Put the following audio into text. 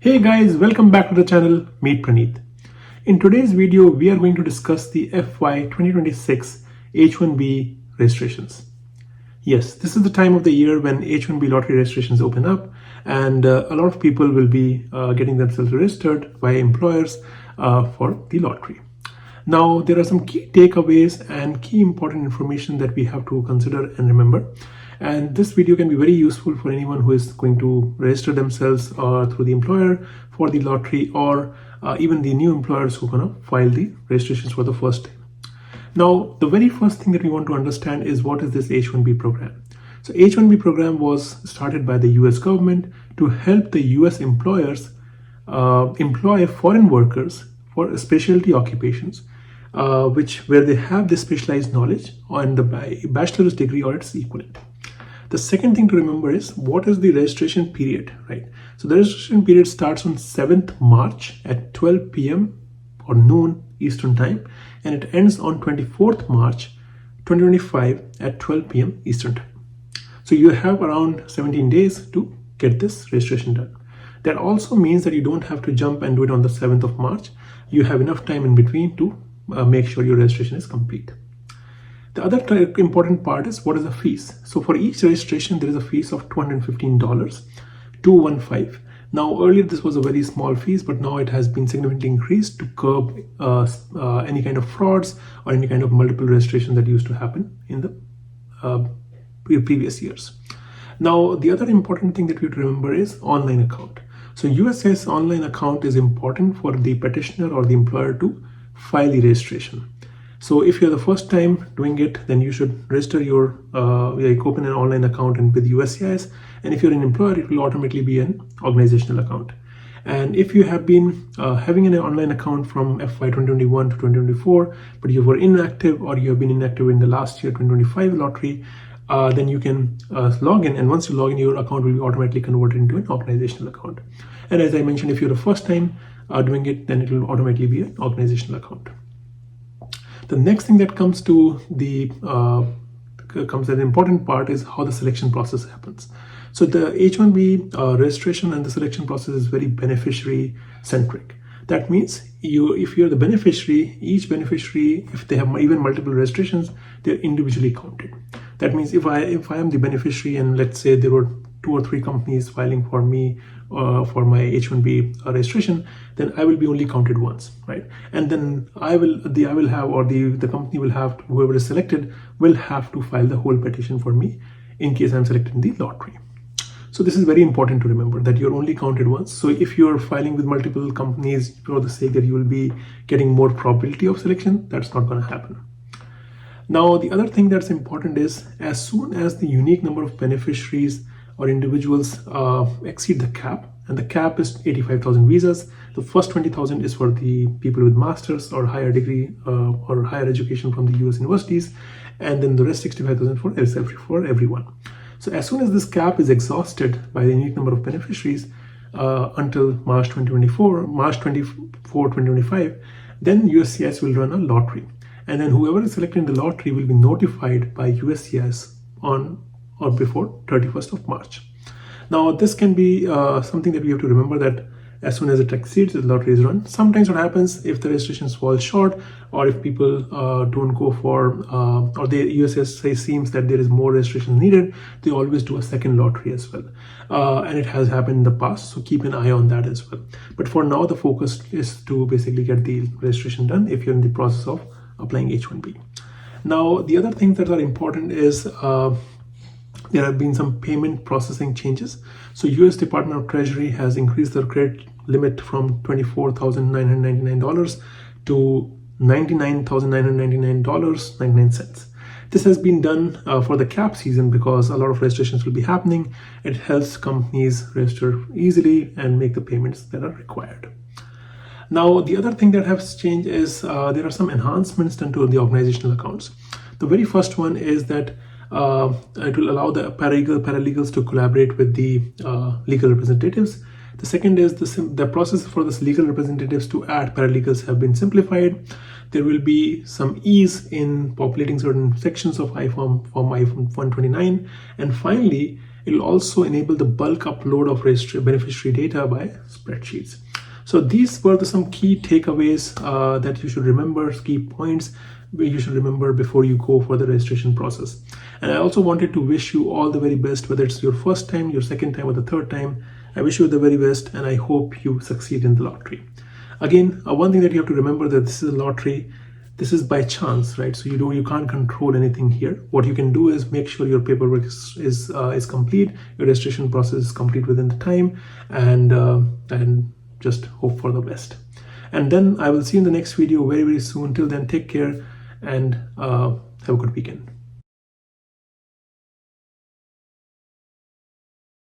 Hey guys, welcome back to the channel. Meet Praneeth. In today's video, we are going to discuss the FY 2026 H1B registrations. Yes, this is the time of the year when H1B lottery registrations open up, and a lot of people will be getting themselves registered by employers for the lottery. Now, there are some key takeaways and key important information that we have to consider and remember. And this video can be very useful for anyone who is going to register themselves through the employer for the lottery, or even the new employers who are going to file the registrations for the first time. Now, the very first thing that we want to understand is what is this H-1B program. So H-1B program was started by the US government to help the US employers employ foreign workers for specialty occupations, where they have this specialized knowledge on the bachelor's degree or its equivalent. The second thing to remember is what is the registration period, right? So the registration period starts on 7th March at 12 p.m. or noon Eastern time, and it ends on 24th March 2025 at 12 p.m. Eastern time. So you have around 17 days to get this registration done. That also means that you don't have to jump and do it on the 7th of March. You have enough time in between to make sure your registration is complete. The other important part is what is the fees. So for each registration, there is a fees of $215, 215. Now earlier this was a very small fees, but now it has been significantly increased to curb any kind of frauds or any kind of multiple registration that used to happen in the previous years. Now the other important thing that we have to remember is online account. So USCIS online account is important for the petitioner or the employer to file the registration. So if you're the first time doing it, then you should register your open an online account with USCIS. And if you're an employer, it will automatically be an organizational account. And if you have been having an online account from FY 2021 to 2024, but you were inactive or you have been inactive in the last year 2025 lottery, then you can log in. And once you log in, your account will be automatically converted into an organizational account. And as I mentioned, if you're the first time doing it, then it will automatically be an organizational account. The next thing that comes to comes as an important part is how the selection process happens. So the H-1B registration and the selection process is very beneficiary centric. That means if you're the beneficiary, each beneficiary, if they have even multiple registrations, they're individually counted. That means if I am the beneficiary, and let's say there were 2 or 3 companies filing for me for my H-1B registration, then I will be only counted once, right? And then the company will have, whoever is selected will have to file the whole petition for me in case I'm selected in the lottery. So this is very important to remember, that you're only counted once. So if you're filing with multiple companies for the sake that you will be getting more probability of selection, that's not going to happen. Now, the other thing that's important is as soon as the unique number of beneficiaries or individuals exceed the cap, and the cap is 85,000 visas. The first 20,000 is for the people with masters or higher degree or higher education from the US universities, and then the rest 65,000 for everyone. So as soon as this cap is exhausted by the unique number of beneficiaries until March 24, 2025, then USCIS will run a lottery. And then whoever is selected in the lottery will be notified by USCIS on or before 31st of March. Now, this can be something that we have to remember, that as soon as it exceeds, the lottery is run. Sometimes what happens, if the registrations fall short, or if people don't go for, or the USCIS seems that there is more registration needed, they always do a second lottery as well. And it has happened in the past, so keep an eye on that as well. But for now, the focus is to basically get the registration done if you're in the process of applying H-1B. Now, the other things that are important is there have been some payment processing changes. So US Department of Treasury has increased the credit limit from $24,999 to $99,999.99. This has been done for the cap season because a lot of registrations will be happening. It helps companies register easily and make the payments that are required. Now, the other thing that has changed is there are some enhancements done to the organizational accounts. The very first one is that it will allow the paralegals to collaborate with the legal representatives. The second is the process for this legal representatives to add paralegals have been simplified. There will be some ease in populating certain sections of Form I-129. And finally, It'll also enable the bulk upload of beneficiary data by spreadsheets. So these were some key takeaways that you should remember, key points where you should remember before you go for the registration process. And I also wanted to wish you all the very best, whether it's your first time, your second time, or the third time. I wish you the very best, and I hope you succeed in the lottery. Again, one thing that you have to remember, that this is a lottery. This is by chance, right? So you can't control anything here. What you can do is make sure your paperwork is complete, your registration process is complete within the time, and just hope for the best. And then I will see you in the next video very soon. Till then, take care and have a good weekend.